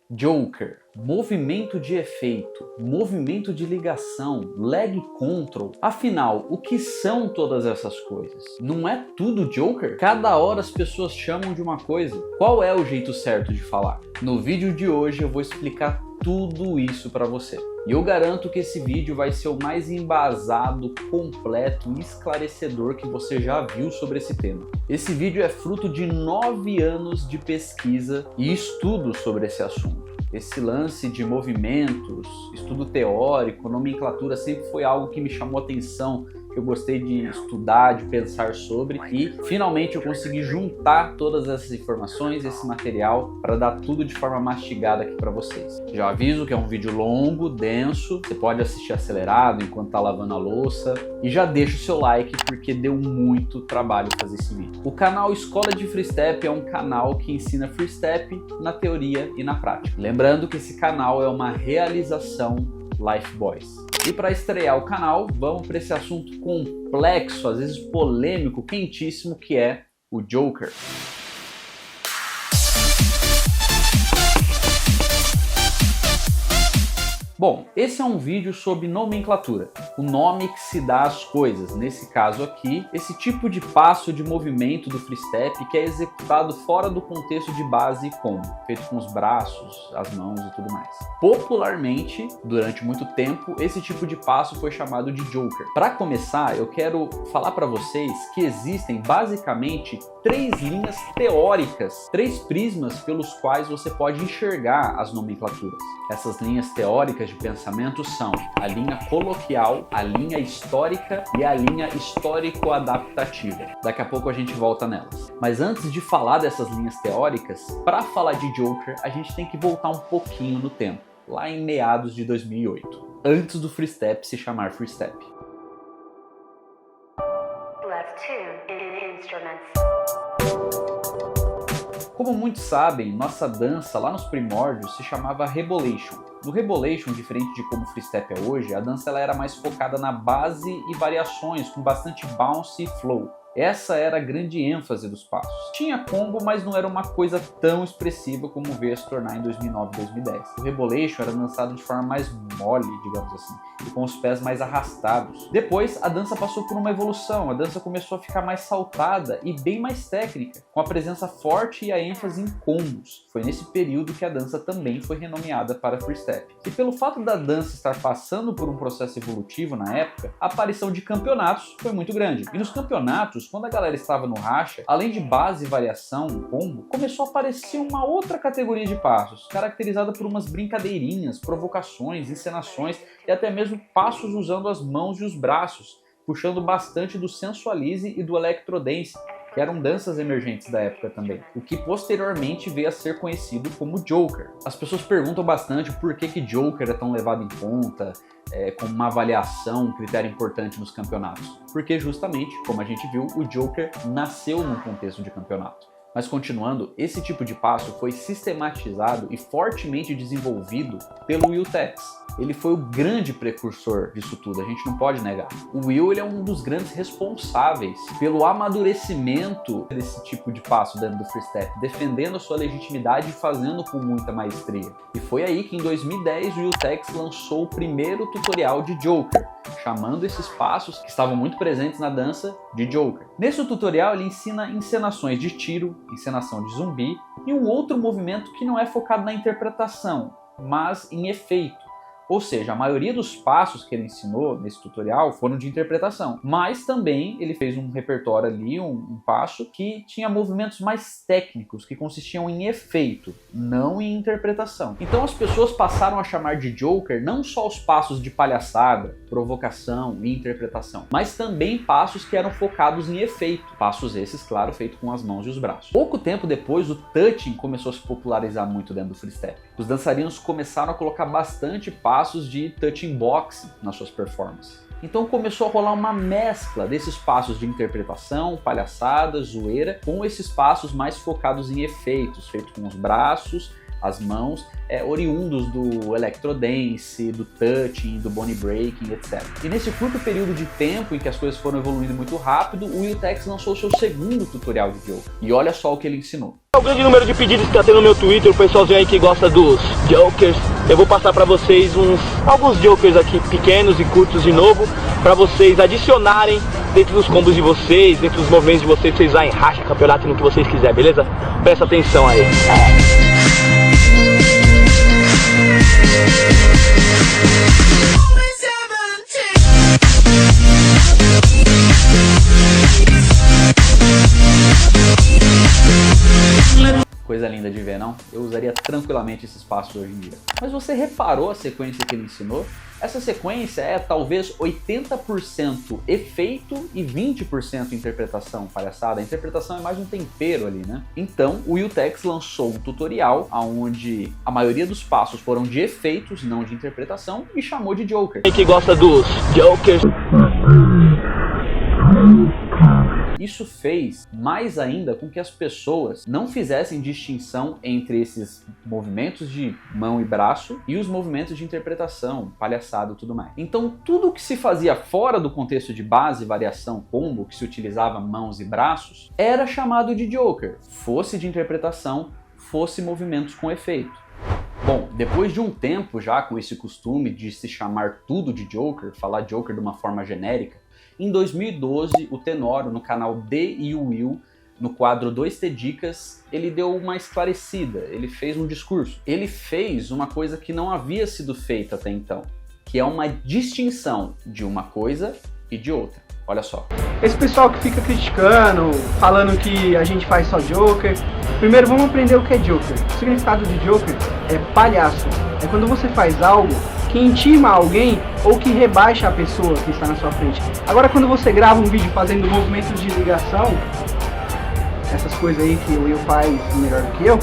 Joker, movimento de efeito, movimento de ligação, lag control. Afinal, o que são todas essas coisas? Não é tudo Joker? Cada hora as pessoas chamam de uma coisa. Qual é o jeito certo de falar? No vídeo de hoje eu vou explicar tudo isso para você. E eu garanto que esse vídeo vai ser o mais embasado, completo e esclarecedor que você já viu sobre esse tema. Esse vídeo é fruto de 9 anos de pesquisa e estudo sobre esse assunto. Esse lance de movimentos, estudo teórico, nomenclatura sempre foi algo que me chamou a atenção, que eu gostei de estudar, de pensar sobre, e finalmente eu consegui juntar todas essas informações, esse material, para dar tudo de forma mastigada aqui para vocês. Já aviso que é um vídeo longo, denso, você pode assistir acelerado enquanto tá lavando a louça, e já deixa o seu like porque deu muito trabalho fazer esse vídeo. O canal Escola de Freestep é um canal que ensina freestep na teoria e na prática. Lembrando que esse canal é uma realização Lifeboys. E para estrear o canal, vamos para esse assunto complexo, às vezes polêmico, quentíssimo, que é o Joker. Bom, esse é um vídeo sobre nomenclatura, o nome que se dá às coisas. Nesse caso aqui, esse tipo de passo de movimento do freestep que é executado fora do contexto de base e combo, feito com os braços, as mãos e tudo mais. Popularmente, durante muito tempo, esse tipo de passo foi chamado de Joker. Para começar, eu quero falar para vocês que existem basicamente 3 linhas teóricas, 3 prismas pelos quais você pode enxergar as nomenclaturas. Essas linhas teóricas de pensamento são a linha coloquial, a linha histórica e a linha histórico-adaptativa. Daqui a pouco a gente volta nelas. Mas antes de falar dessas linhas teóricas, para falar de Joker, a gente tem que voltar um pouquinho no tempo, lá em meados de 2008, antes do freestep se chamar freestep. Como muitos sabem, nossa dança lá nos primórdios se chamava Rebolation. No Rebolation, diferente de como o freestep é hoje, a dança ela era mais focada na base e variações, com bastante bounce e flow. Essa era a grande ênfase dos passos. Tinha combo, mas não era uma coisa tão expressiva como veio a se tornar em 2009 e 2010. O Rebolation era dançado de forma mais mole, digamos assim, e com os pés mais arrastados. Depois, a dança passou por uma evolução, a dança começou a ficar mais saltada e bem mais técnica, com a presença forte e a ênfase em combos. Foi nesse período que a dança também foi renomeada para freestep. E pelo fato da dança estar passando por um processo evolutivo na época, a aparição de campeonatos foi muito grande. E nos campeonatos, quando a galera estava no racha, além de base e variação, combo, começou a aparecer uma outra categoria de passos, caracterizada por umas brincadeirinhas, provocações, encenações e até mesmo passos usando as mãos e os braços, puxando bastante do sensualize e do electrodance, que eram danças emergentes da época também, o que posteriormente veio a ser conhecido como Joker. As pessoas perguntam bastante por que Joker é tão levado em conta, como uma avaliação, um critério importante nos campeonatos. Porque justamente, como a gente viu, o Joker nasceu num contexto de campeonato. Mas continuando, esse tipo de passo foi sistematizado e fortemente desenvolvido pelo Will Tex. Ele foi o grande precursor disso tudo, a gente não pode negar. O Will ele é um dos grandes responsáveis pelo amadurecimento desse tipo de passo dentro do freestep, defendendo a sua legitimidade e fazendo com muita maestria. E foi aí que em 2010 o Will Tex lançou o primeiro tutorial de Joker, chamando esses passos que estavam muito presentes na dança de Joker. Nesse tutorial ele ensina encenações de tiro, encenação de zumbi e um outro movimento que não é focado na interpretação, mas em efeito. Ou seja, a maioria dos passos que ele ensinou nesse tutorial foram de interpretação, mas também ele fez um repertório ali, um passo que tinha movimentos mais técnicos, que consistiam em efeito, não em interpretação. Então as pessoas passaram a chamar de Joker não só os passos de palhaçada, provocação e interpretação, mas também passos que eram focados em efeito. Passos esses, claro, feitos com as mãos e os braços. Pouco tempo depois, o touching começou a se popularizar muito dentro do freestep. Os dançarinos começaram a colocar bastante passos de touching boxing nas suas performances. Então começou a rolar uma mescla desses passos de interpretação, palhaçada, zoeira, com esses passos mais focados em efeitos, feitos com os braços, as mãos, oriundos do electrodance, do touching, do bone breaking, etc. E nesse curto período de tempo em que as coisas foram evoluindo muito rápido, o Will Tex lançou seu segundo tutorial de Joker. E olha só o que ele ensinou. O grande número de pedidos que tá tendo no meu Twitter, o pessoalzinho aí que gosta dos Jokers, eu vou passar pra vocês alguns Jokers aqui pequenos e curtos de novo, pra vocês adicionarem dentro dos combos de vocês, dentro dos movimentos de vocês, vocês usarem racha, campeonato e no que vocês quiserem, beleza? Presta atenção aí. Coisa linda de ver, não? Eu usaria tranquilamente esses passos hoje em dia. Mas você reparou a sequência que ele ensinou? Essa sequência é talvez 80% efeito e 20% interpretação, palhaçada. A interpretação é mais um tempero ali, né? Então, o Will Tex lançou um tutorial onde a maioria dos passos foram de efeitos, não de interpretação, e chamou de Joker. Quem que gosta dos Jokers? Isso fez mais ainda com que as pessoas não fizessem distinção entre esses movimentos de mão e braço e os movimentos de interpretação, palhaçada e tudo mais. Então tudo que se fazia fora do contexto de base, variação, combo, que se utilizava mãos e braços, era chamado de Joker, fosse de interpretação, fosse movimentos com efeito. Bom, depois de um tempo já com esse costume de se chamar tudo de Joker, falar Joker de uma forma genérica, em 2012, o Tenório, no canal The e o Will, no quadro 2T Dicas, ele deu uma esclarecida, ele fez um discurso. Ele fez uma coisa que não havia sido feita até então, que é uma distinção de uma coisa e de outra. Olha só. Esse pessoal que fica criticando, falando que a gente faz só Joker, primeiro vamos aprender o que é Joker. O significado de Joker é palhaço. É quando você faz algo que intima alguém ou que rebaixa a pessoa que está na sua frente. Agora, quando você grava um vídeo fazendo movimentos de ligação, essas coisas aí que o Will faz melhor do que eu,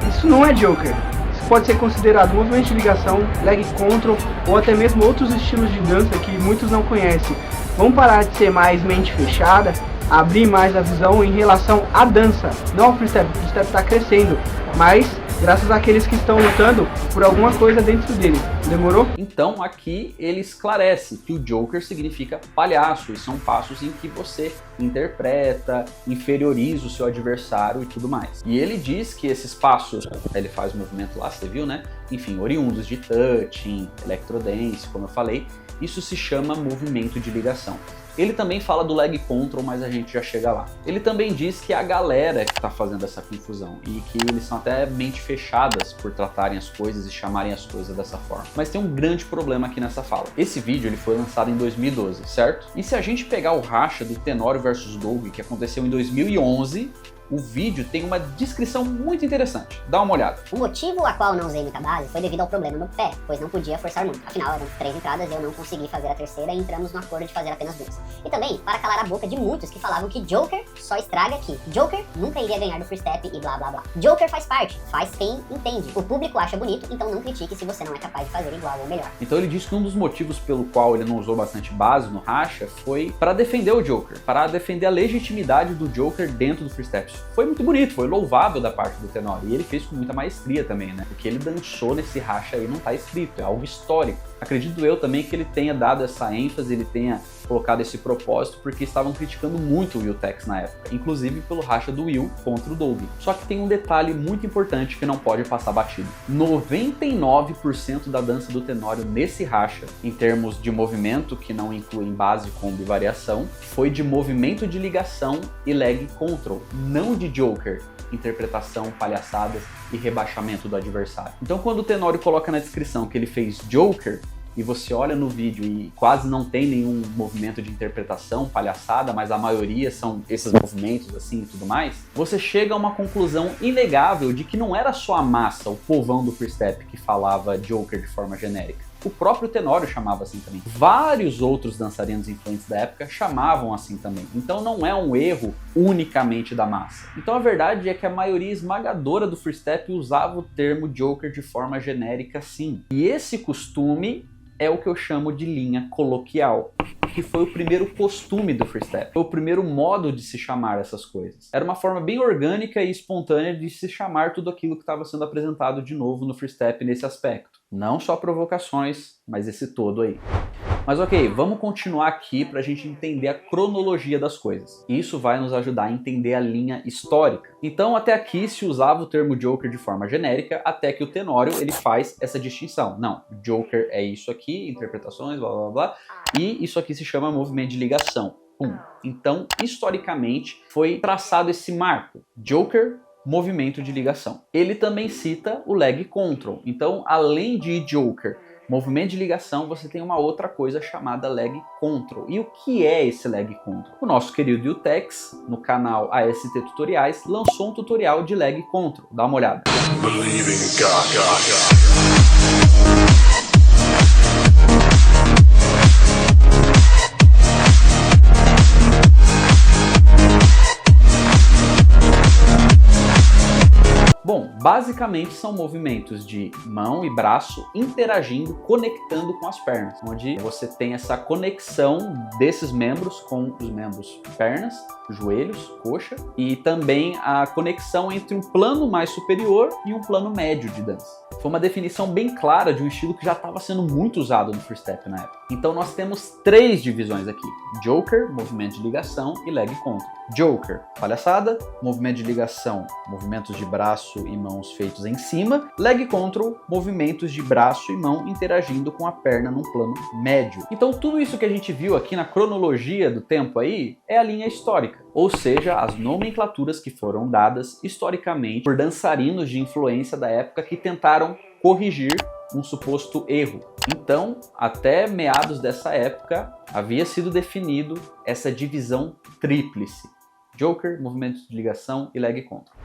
isso não é Joker. Isso pode ser considerado movimento de ligação, leg control ou até mesmo outros estilos de dança que muitos não conhecem. Vamos parar de ser mais mente fechada, abrir mais a visão em relação à dança, não ao freestyle. O freestyle está crescendo, mas graças àqueles que estão lutando por alguma coisa dentro dele. Demorou? Então aqui ele esclarece que o Joker significa palhaço, e são passos em que você interpreta, inferioriza o seu adversário e tudo mais. E ele diz que esses passos, ele faz o movimento lá, você viu, né? Enfim, oriundos de touching, electrodance, como eu falei, isso se chama movimento de ligação. Ele também fala do leg control, mas a gente já chega lá. Ele também diz que é a galera que está fazendo essa confusão e que eles são até mente fechadas por tratarem as coisas e chamarem as coisas dessa forma. Mas tem um grande problema aqui nessa fala. Esse vídeo ele foi lançado em 2012, certo? E se a gente pegar o racha do Tenório versus Doug, que aconteceu em 2011, o vídeo tem uma descrição muito interessante. Dá uma olhada. O motivo a qual não usei muita base foi devido ao problema no pé, pois não podia forçar muito. Afinal, eram 3 entradas e eu não consegui fazer a terceira e entramos no acordo de fazer apenas 2. E também para calar a boca de muitos que falavam que Joker só estraga aqui. Joker nunca iria ganhar do free step e blá blá blá. Joker faz parte, faz quem entende. O público acha bonito, então não critique se você não é capaz de fazer igual ou melhor. Então ele diz que um dos motivos pelo qual ele não usou bastante base no racha foi para defender o Joker, para defender a legitimidade do Joker dentro do free step. Foi muito bonito, foi louvável da parte do Tenório, e ele fez com muita maestria também, né? Porque ele dançou nesse racha aí, não tá escrito, é algo histórico. Acredito eu também que ele tenha dado essa ênfase, ele tenha colocado esse propósito, porque estavam criticando muito o Will Tex na época, inclusive pelo racha do Will contra o Doug. Só que tem um detalhe muito importante que não pode passar batido. 99% da dança do Tenório nesse racha, em termos de movimento, que não incluem base, combo e variação, foi de movimento de ligação e leg control, não de Joker, interpretação, palhaçadas e rebaixamento do adversário. Então quando o Tenório coloca na descrição que ele fez Joker, e você olha no vídeo e quase não tem nenhum movimento de interpretação, palhaçada, mas a maioria são esses movimentos assim e tudo mais, você chega a uma conclusão inegável de que não era só a massa, o povão do free step que falava Joker de forma genérica. O próprio Tenório chamava assim também. Vários outros dançarinos influentes da época chamavam assim também. Então não é um erro unicamente da massa. Então a verdade é que a maioria esmagadora do free step usava o termo Joker de forma genérica sim. E esse costume é o que eu chamo de linha coloquial, que foi o primeiro costume do freestep, foi o primeiro modo de se chamar essas coisas. Era uma forma bem orgânica e espontânea de se chamar tudo aquilo que estava sendo apresentado de novo no freestep nesse aspecto. Não só provocações, mas esse todo aí. Mas ok, vamos continuar aqui para a gente entender a cronologia das coisas. Isso vai nos ajudar a entender a linha histórica. Então até aqui se usava o termo Joker de forma genérica, até que o Tenório ele faz essa distinção. Não, Joker é isso aqui, interpretações, blá blá blá, e isso aqui se chama movimento de ligação. Então, historicamente, foi traçado esse marco. Joker, movimento de ligação. Ele também cita o leg control. Então, além de Joker, movimento de ligação, você tem uma outra coisa chamada leg control. E o que é esse leg control? O nosso querido Yutex, no canal AST Tutoriais, lançou um tutorial de leg control. Dá uma olhada. Bom, basicamente são movimentos de mão e braço interagindo, conectando com as pernas, onde você tem essa conexão desses membros com os membros pernas, joelhos, coxa, e também a conexão entre um plano mais superior e um plano médio de dança. Foi uma definição bem clara de um estilo que já estava sendo muito usado no freestep na época. Então nós temos 3 divisões aqui: Joker, movimento de ligação, e leg control. Joker, palhaçada, movimento de ligação, movimentos de braço e mãos feitos em cima. Leg control, movimentos de braço e mão interagindo com a perna num plano médio. Então tudo isso que a gente viu aqui na cronologia do tempo aí é a linha histórica, ou seja, as nomenclaturas que foram dadas historicamente por dançarinos de influência da época que tentaram corrigir um suposto erro. Então, até meados dessa época, havia sido definido essa divisão tríplice: Joker, movimento de ligação e leg control.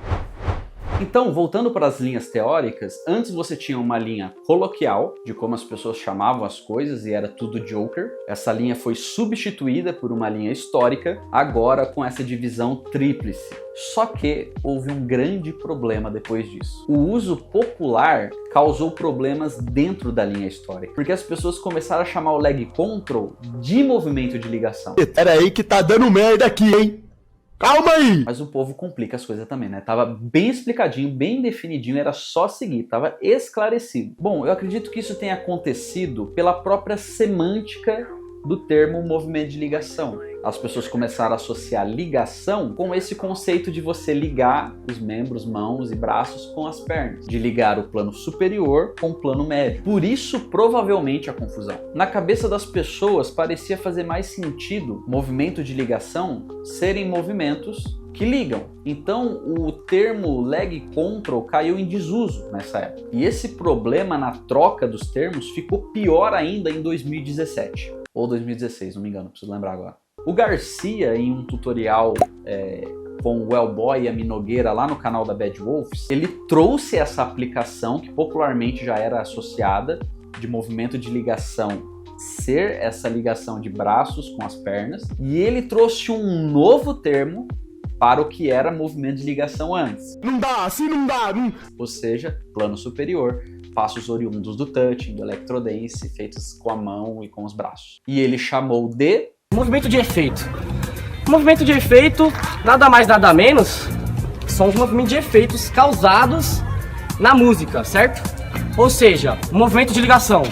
Então, voltando para as linhas teóricas, antes você tinha uma linha coloquial, de como as pessoas chamavam as coisas, e era tudo Joker. Essa linha foi substituída por uma linha histórica, agora com essa divisão tríplice. Só que houve um grande problema depois disso. O uso popular causou problemas dentro da linha histórica, porque as pessoas começaram a chamar o leg control de movimento de ligação. Pera aí que tá dando merda aqui, hein? Calma aí! Mas o povo complica as coisas também, né? Tava bem explicadinho, bem definidinho, era só seguir, tava esclarecido. Bom, eu acredito que isso tenha acontecido pela própria semântica do termo movimento de ligação. As pessoas começaram a associar ligação com esse conceito de você ligar os membros, mãos e braços com as pernas, de ligar o plano superior com o plano médio. Por isso, provavelmente, a confusão. Na cabeça das pessoas, parecia fazer mais sentido movimento de ligação serem movimentos que ligam. Então, o termo leg control caiu em desuso nessa época. E esse problema na troca dos termos ficou pior ainda em 2017. Ou 2016, não me engano, preciso lembrar agora. O Garcia, em um tutorial com o Wellboy e a Minogueira lá no canal da Bad Wolves, ele trouxe essa aplicação que popularmente já era associada de movimento de ligação ser essa ligação de braços com as pernas, e ele trouxe um novo termo para o que era movimento de ligação antes. Não dá, assim não dá. Ou seja, plano superior, passos oriundos do touching, do electrodance, feitos com a mão e com os braços. E ele chamou de movimento de efeito. Movimento de efeito, nada mais nada menos, são os movimentos de efeitos causados na música, certo? Ou seja, movimento de ligação.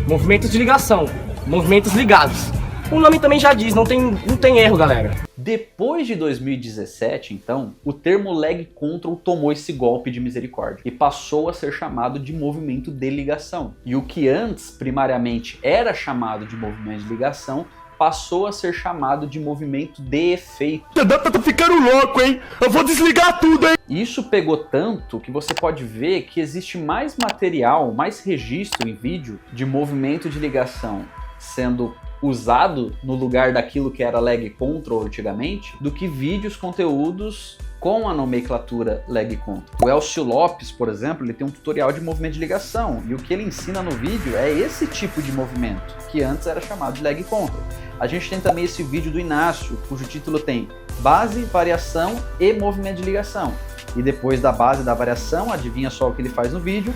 Movimentos de ligação, movimentos ligados. O nome também já diz, não tem erro, galera. Depois de 2017, então, o termo leg control tomou esse golpe de misericórdia e passou a ser chamado de movimento de ligação. E o que antes, primariamente, era chamado de movimento de ligação, passou a ser chamado de movimento de efeito. Tá ficando louco, hein? Eu vou desligar tudo, hein? Isso pegou tanto que você pode ver que existe mais material, mais registro em vídeo de movimento de ligação sendo usado no lugar daquilo que era leg control antigamente, do que vídeos, conteúdos com a nomenclatura leg control. O Elcio Lopes, por exemplo, ele tem um tutorial de movimento de ligação, e o que ele ensina no vídeo é esse tipo de movimento, que antes era chamado de leg control. A gente tem também esse vídeo do Inácio, cujo título tem Base, Variação e Movimento de Ligação. E depois da base da variação, adivinha só o que ele faz no vídeo?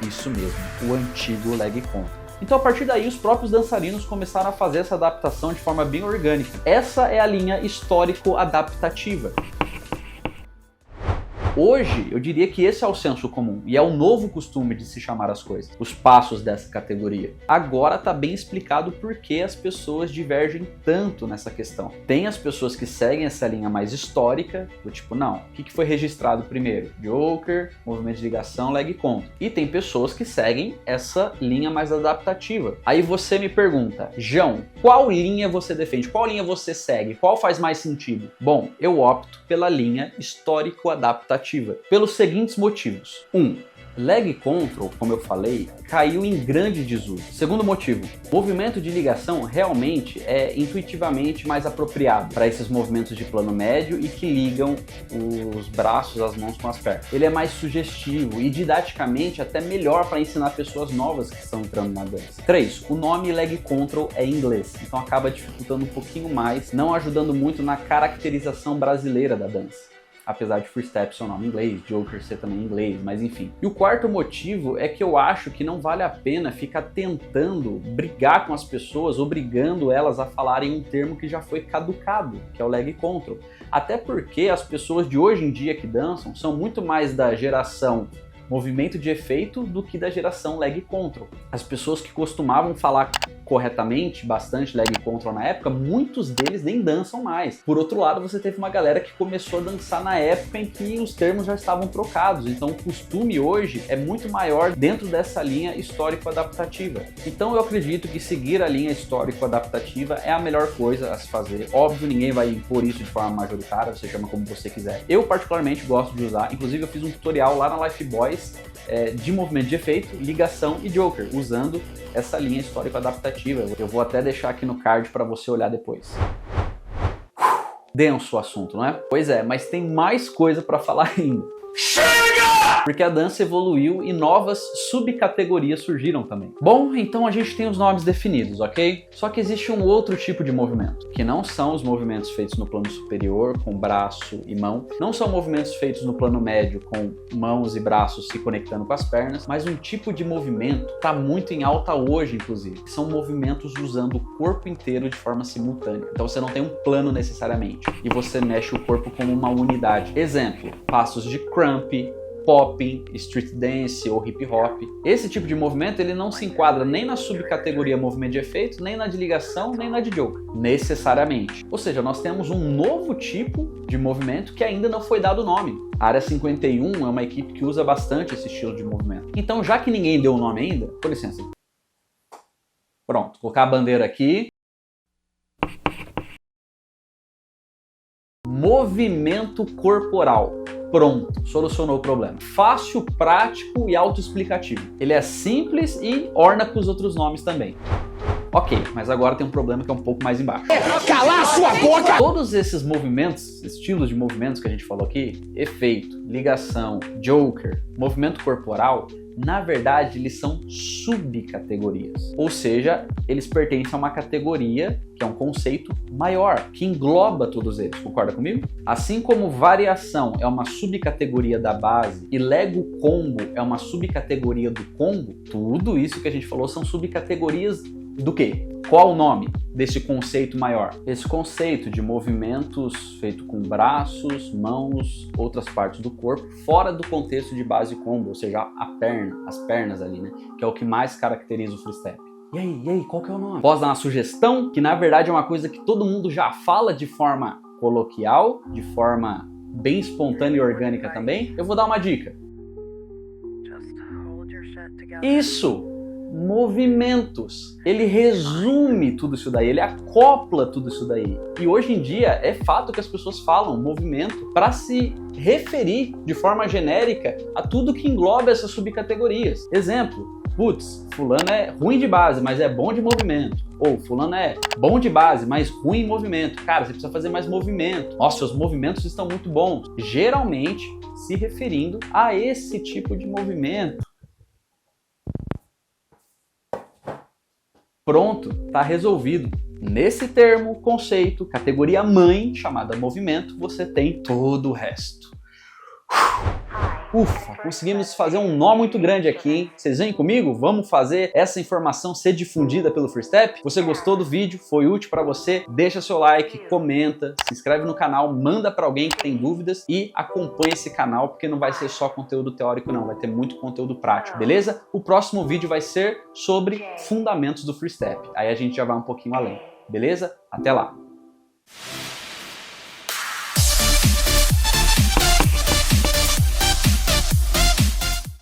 Isso mesmo, o antigo leg contra. Então a partir daí os próprios dançarinos começaram a fazer essa adaptação de forma bem orgânica. Essa é a linha histórico-adaptativa. Hoje, eu diria que esse é o senso comum e é o novo costume de se chamar as coisas, os passos dessa categoria. Agora está bem explicado por que as pessoas divergem tanto nessa questão. Tem as pessoas que seguem essa linha mais histórica, do tipo, não, o que foi registrado primeiro? Joker, movimento de ligação, leg contra. E tem pessoas que seguem essa linha mais adaptativa. Aí você me pergunta, João, qual linha você defende? Qual linha você segue? Qual faz mais sentido? Bom, eu opto pela linha histórico-adaptativa. Pelos seguintes motivos. 1. Leg control, como eu falei, caiu em grande desuso. Segundo motivo, movimento de ligação realmente é intuitivamente mais apropriado para esses movimentos de plano médio e que ligam os braços, as mãos com as pernas. Ele é mais sugestivo e didaticamente até melhor para ensinar pessoas novas que estão entrando na dança. 3. O nome leg control é em inglês, então acaba dificultando um pouquinho mais, não ajudando muito na caracterização brasileira da dança. Apesar de freestep ser um nome em inglês, Joker ser também em inglês, mas enfim. E o quarto motivo é que eu acho que não vale a pena ficar tentando brigar com as pessoas, obrigando elas a falarem um termo que já foi caducado, que é o leg control. Até porque as pessoas de hoje em dia que dançam são muito mais da geração movimento de efeito do que da geração leg control. As pessoas que costumavam falar corretamente bastante leg control na época, muitos deles nem dançam mais. Por outro lado, você teve uma galera que começou a dançar na época em que os termos já estavam trocados, então o costume hoje é muito maior dentro dessa linha histórico-adaptativa. Então eu acredito que seguir a linha histórico-adaptativa é a melhor coisa a se fazer. Óbvio, ninguém vai impor isso de forma majoritária, você chama como você quiser. Eu particularmente gosto de usar, inclusive eu fiz um tutorial lá na Lifeboys de movimento de efeito, ligação e Joker, usando essa linha histórico-adaptativa. Eu vou até deixar aqui no card para você olhar depois. Denso o assunto, não é? Pois é, mas tem mais coisa para falar ainda. Porque a dança evoluiu e novas subcategorias surgiram também. Bom, então a gente tem os nomes definidos, ok? Só que existe um outro tipo de movimento, que não são os movimentos feitos no plano superior, com braço e mão, não são movimentos feitos no plano médio, com mãos e braços se conectando com as pernas, mas um tipo de movimento está muito em alta hoje, inclusive, que são movimentos usando o corpo inteiro de forma simultânea. Então você não tem um plano necessariamente, e você mexe o corpo como uma unidade. Exemplo, passos de crump, popping, street dance ou hip hop. Esse tipo de movimento ele não se enquadra nem na subcategoria movimento de efeito, nem na de ligação, nem na de joker, necessariamente. Ou seja, nós temos um novo tipo de movimento que ainda não foi dado nome. A Área 51 é uma equipe que usa bastante esse estilo de movimento. Então, já que ninguém deu o nome ainda, com licença. Pronto, colocar a bandeira aqui. Movimento corporal. Pronto, solucionou o problema. Fácil, prático e autoexplicativo. Ele é simples e orna com os outros nomes também. Ok, mas agora tem um problema que é um pouco mais embaixo. Calar sua boca! Todos esses movimentos, estilos de movimentos que a gente falou aqui, efeito, ligação, joker, movimento corporal, na verdade eles são subcategorias. Ou seja, eles pertencem a uma categoria que é um conceito maior, que engloba todos eles, concorda comigo? Assim como variação é uma subcategoria da base e Lego combo é uma subcategoria do combo, tudo isso que a gente falou são subcategorias do quê? Qual o nome desse conceito maior? Esse conceito de movimentos feito com braços, mãos, outras partes do corpo, fora do contexto de base combo, ou seja, a perna, as pernas ali, né? Que é o que mais caracteriza o freestep. E aí, qual que é o nome? Posso dar uma sugestão? Que na verdade é uma coisa que todo mundo já fala de forma coloquial, de forma bem espontânea e orgânica também. Eu vou dar uma dica. Isso! Movimentos. Ele resume tudo isso daí, ele acopla tudo isso daí. E hoje em dia é fato que as pessoas falam movimento para se referir de forma genérica a tudo que engloba essas subcategorias. Exemplo, putz, fulano é ruim de base, mas é bom de movimento. Ou fulano é bom de base, mas ruim em movimento. Cara, você precisa fazer mais movimento. Nossa, seus movimentos estão muito bons. Geralmente se referindo a esse tipo de movimento. Pronto, tá resolvido. Nesse termo, conceito, categoria mãe, chamada movimento, você tem todo o resto. Ufa, conseguimos fazer um nó muito grande aqui, hein? Vocês vêm comigo? Vamos fazer essa informação ser difundida pelo Free Step? Você gostou do vídeo? Foi útil para você? Deixa seu like, comenta, se inscreve no canal, manda para alguém que tem dúvidas e acompanha esse canal, porque não vai ser só conteúdo teórico não, vai ter muito conteúdo prático, beleza? O próximo vídeo vai ser sobre fundamentos do Free Step. Aí a gente já vai um pouquinho além, beleza? Até lá!